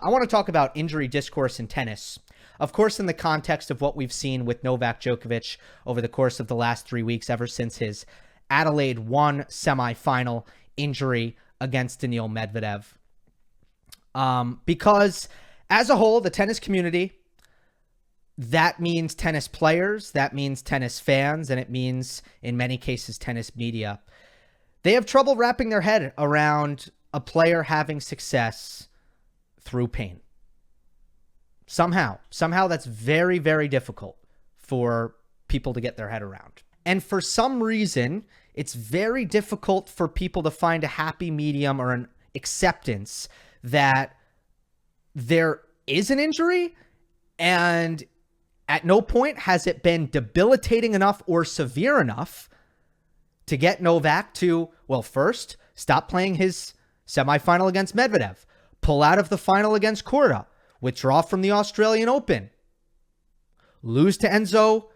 I want to talk about injury discourse in tennis. Of course, in the context of what we've seen with Novak Djokovic over the course of the last 3 weeks, ever since his Adelaide 1 semifinal injury against Daniil Medvedev. Because as a whole, the tennis community, that means tennis players, that means tennis fans, and it means, in many cases, tennis media. They have trouble wrapping their head around a player having success through pain. Somehow that's very, very difficult for people to get their head around. And for some reason, it's very difficult for people to find a happy medium or an acceptance that there is an injury, and at no point has it been debilitating enough or severe enough to get Novak to, well, first, stop playing his semifinal against Medvedev, pull out of the final against Korda, withdraw from the Australian Open, lose to Enzo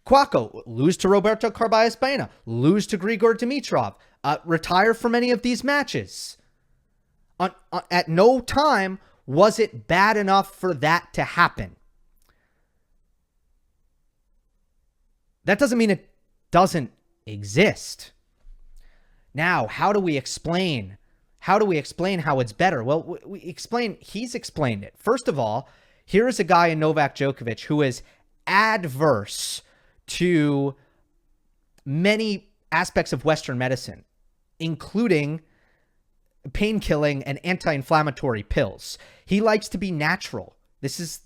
Cuoco, lose to Roberto Carballes Baena, lose to Grigor Dimitrov, retire from any of these matches. At no time was it bad enough for that to happen. That doesn't mean it doesn't exist. Now, how do we explain how it's better? Well, he's explained it. First of all, here is a guy in Novak Djokovic who is adverse to many aspects of Western medicine, including pain-killing and anti-inflammatory pills. He likes to be natural. This is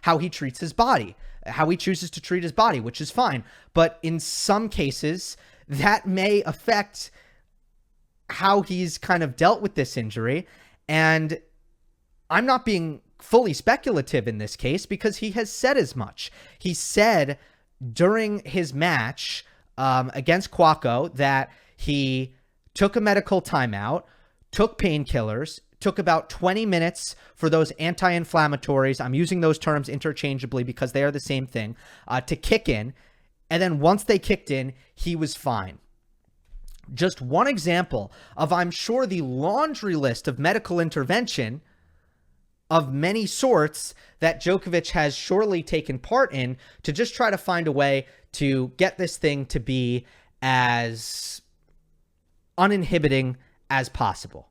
how he treats his body, how he chooses to treat his body, which is fine. But in some cases, that may affect how he's kind of dealt with this injury. And I'm not being fully speculative in this case because he has said as much. He said during his match against Cuoco that he took a medical timeout, took painkillers, took about 20 minutes for those anti-inflammatories, I'm using those terms interchangeably because they are the same thing, to kick in. And then once they kicked in, he was fine. Just one example of, I'm sure, the laundry list of medical intervention of many sorts that Djokovic has surely taken part in to just try to find a way to get this thing to be as uninhibiting as possible.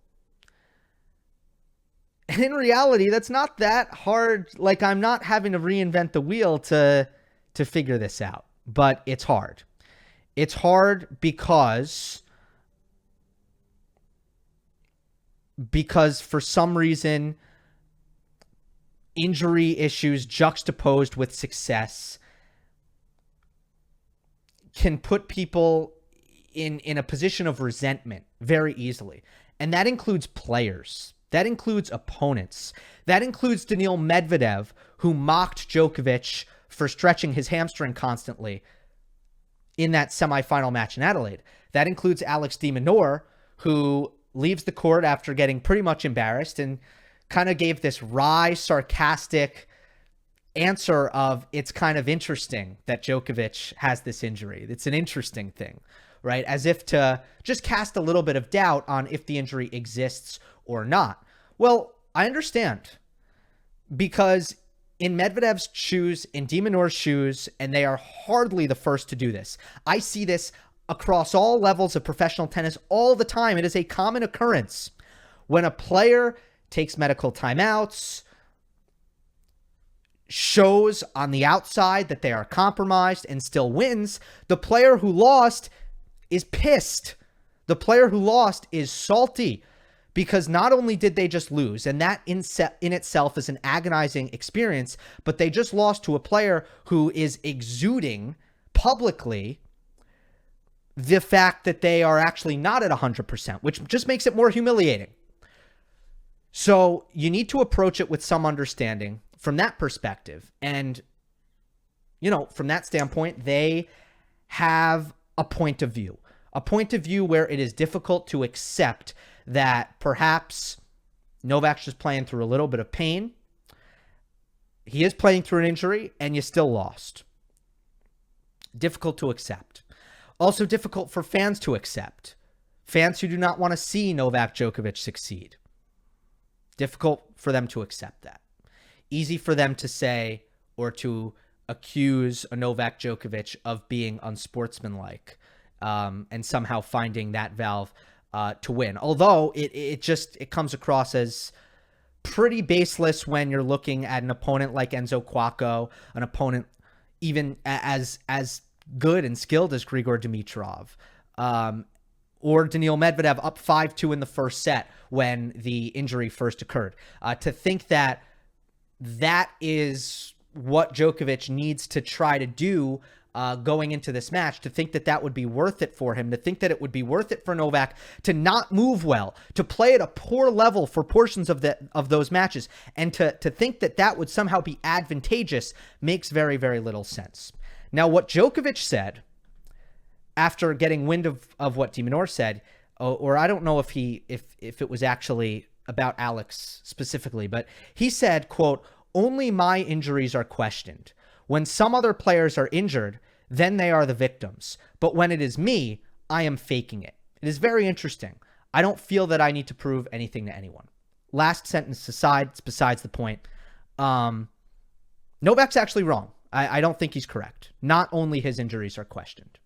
And in reality, that's not that hard. Like, I'm not having to reinvent the wheel to figure this out, but it's hard. It's hard because for some reason, injury issues juxtaposed with success can put people in a position of resentment very easily. And that includes players. That includes opponents. That includes Daniil Medvedev, who mocked Djokovic for stretching his hamstring constantly in that semifinal match in Adelaide. That includes Alex de Minaur, who leaves the court after getting pretty much embarrassed and kind of gave this wry, sarcastic answer of, it's kind of interesting that Djokovic has this injury. It's an interesting thing, right? As if to just cast a little bit of doubt on if the injury exists or not. Well, I understand, because in Medvedev's shoes, in de Minaur's shoes, and they are hardly the first to do this. I see this across all levels of professional tennis all the time. It is a common occurrence when a player takes medical timeouts, shows on the outside that they are compromised, and still wins. The player who lost is pissed. The player who lost is salty, because not only did they just lose, and that in itself is an agonizing experience, but they just lost to a player who is exuding publicly the fact that they are actually not at 100%, which just makes it more humiliating. So you need to approach it with some understanding from that perspective. And, from that standpoint, they have a point of view where it is difficult to accept that perhaps Novak's just playing through a little bit of pain. He is playing through an injury, and you still lost. Difficult to accept. Also difficult for fans to accept. Fans who do not want to see Novak Djokovic succeed. Difficult for them to accept that. Easy for them to say or to accuse a Novak Djokovic of being unsportsmanlike and somehow finding that valve to win. Although it comes across as pretty baseless when you're looking at an opponent like Enzo Cuoco, an opponent even as good and skilled as Grigor Dimitrov, or Daniil Medvedev up 5-2 in the first set when the injury first occurred. To think that is what Djokovic needs to try to do going into this match, to think that would be worth it for him, to think that it would be worth it for Novak to not move well, to play at a poor level for portions of those matches, and to think that would somehow be advantageous makes very, very little sense. Now, what Djokovic said after getting wind of what de Minaur said, or I don't know if it was actually about Alex specifically, but he said, quote, "Only my injuries are questioned. When some other players are injured, then they are the victims. But when it is me, I am faking it." It is very interesting. I don't feel that I need to prove anything to anyone. Last sentence aside, it's besides the point. Novak's actually wrong. I don't think he's correct. Not only his injuries are questioned.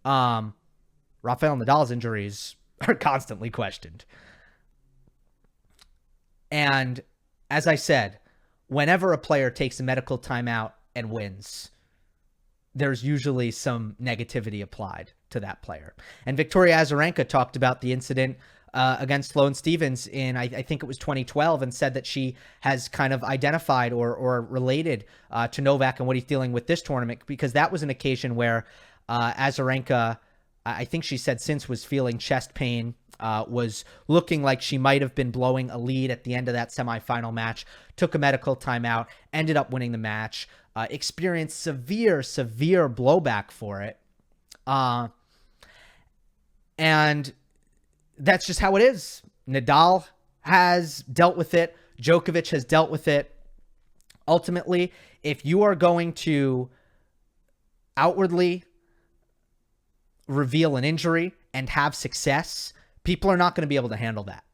Rafael Nadal's injuries are constantly questioned. And as I said, whenever a player takes a medical timeout and wins, there's usually some negativity applied to that player. And Victoria Azarenka talked about the incident against Sloane Stephens in, I think it was 2012, and said that she has kind of identified or related to Novak and what he's dealing with this tournament, because that was an occasion where Azarenka, I think she said since, was feeling chest pain, was looking like she might have been blowing a lead at the end of that semifinal match, took a medical timeout, ended up winning the match, experienced severe blowback for it. And that's just how it is. Nadal has dealt with it. Djokovic has dealt with it. Ultimately, if you are going to outwardly reveal an injury and have success, people are not going to be able to handle that.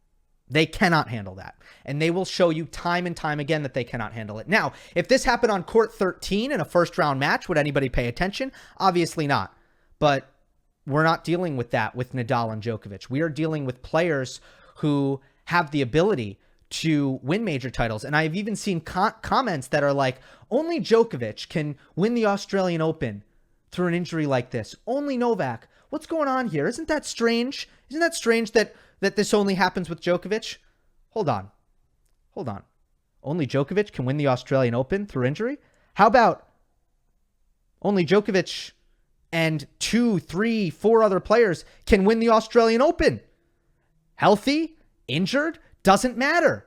They cannot handle that. And they will show you time and time again that they cannot handle it. Now, if this happened on court 13 in a first round match, would anybody pay attention? Obviously not. But we're not dealing with that with Nadal and Djokovic. We are dealing with players who have the ability to win major titles. And I've even seen comments that are like, only Djokovic can win the Australian Open through an injury like this. Only Novak. What's going on here? Isn't that strange? Isn't that strange that this only happens with Djokovic? Hold on. Only Djokovic can win the Australian Open through injury? How about only Djokovic and 2, 3, 4 other players can win the Australian Open? Healthy? Injured? Doesn't matter.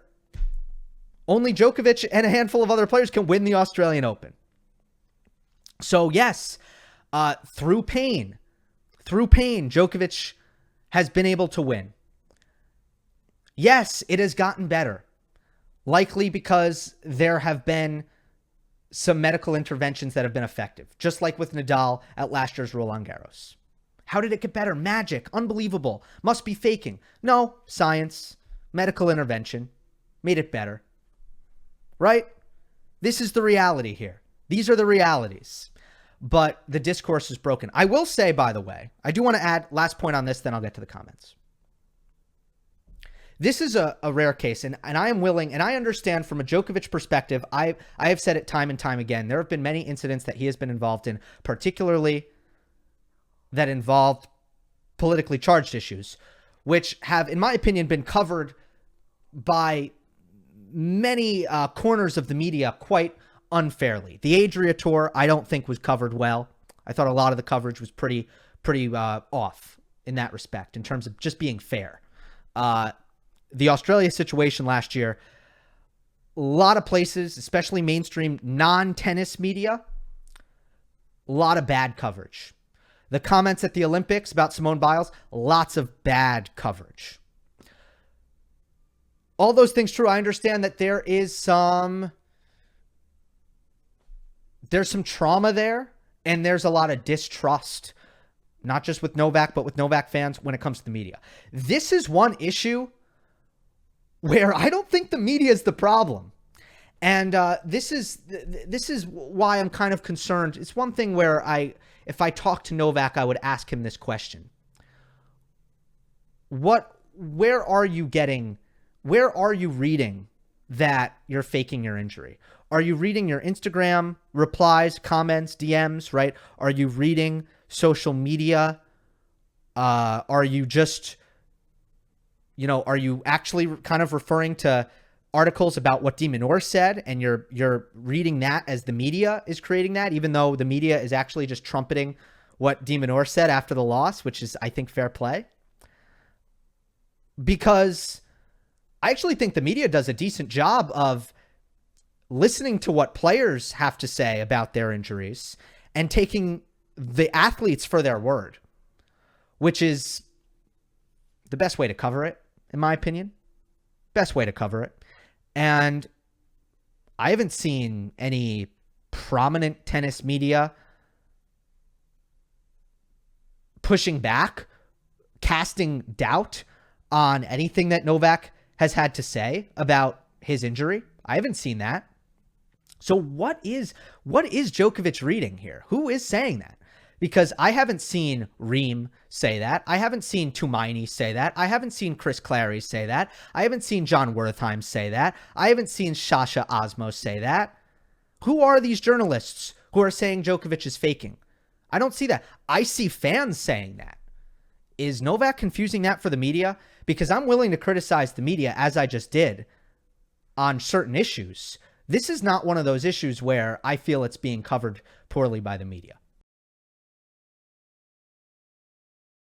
Only Djokovic and a handful of other players can win the Australian Open. So yes, through pain, Djokovic has been able to win. Yes, it has gotten better. Likely because there have been some medical interventions that have been effective, just like with Nadal at last year's Roland Garros. How did it get better? Magic. Unbelievable. Must be faking. No, science, medical intervention made it better. Right? This is the reality here. These are the realities. But the discourse is broken. I will say, by the way, I do want to add last point on this, then I'll get to the comments. This is a rare case, and I am willing, and I understand from a Djokovic perspective, I have said it time and time again, there have been many incidents that he has been involved in, particularly that involved politically charged issues, which have, in my opinion, been covered by many corners of the media quite unfairly. The Adria Tour, I don't think was covered well. I thought a lot of the coverage was pretty off in that respect, in terms of just being fair. The Australia situation last year, a lot of places, especially mainstream non-tennis media, a lot of bad coverage. The comments at the Olympics about Simone Biles, lots of bad coverage. All those things true. I understand that there's some trauma there, and there's a lot of distrust, not just with Novak, but with Novak fans when it comes to the media. This is one issue where I don't think the media is the problem. And this is why I'm kind of concerned. It's one thing where if I talked to Novak, I would ask him this question. Where are you reading that you're faking your injury? Are you reading your Instagram replies, comments, DMs, right? Are you reading social media? Are you just, are you actually kind of referring to articles about what de Minaur said, and you're reading that as the media is creating that, even though the media is actually just trumpeting what de Minaur said after the loss, which is, I think, fair play? Because I actually think the media does a decent job of listening to what players have to say about their injuries and taking the athletes for their word, which is the best way to cover it, in my opinion. Best way to cover it. And I haven't seen any prominent tennis media pushing back, casting doubt on anything that Novak has had to say about his injury. I haven't seen that. So what is Djokovic reading here? Who is saying that? Because I haven't seen Reem say that. I haven't seen Tumaini say that. I haven't seen Chris Clary say that. I haven't seen John Wertheim say that. I haven't seen Sasha Osmo say that. Who are these journalists who are saying Djokovic is faking? I don't see that. I see fans saying that. Is Novak confusing that for the media? Because I'm willing to criticize the media, as I just did, on certain issues. This is not one of those issues where I feel it's being covered poorly by the media.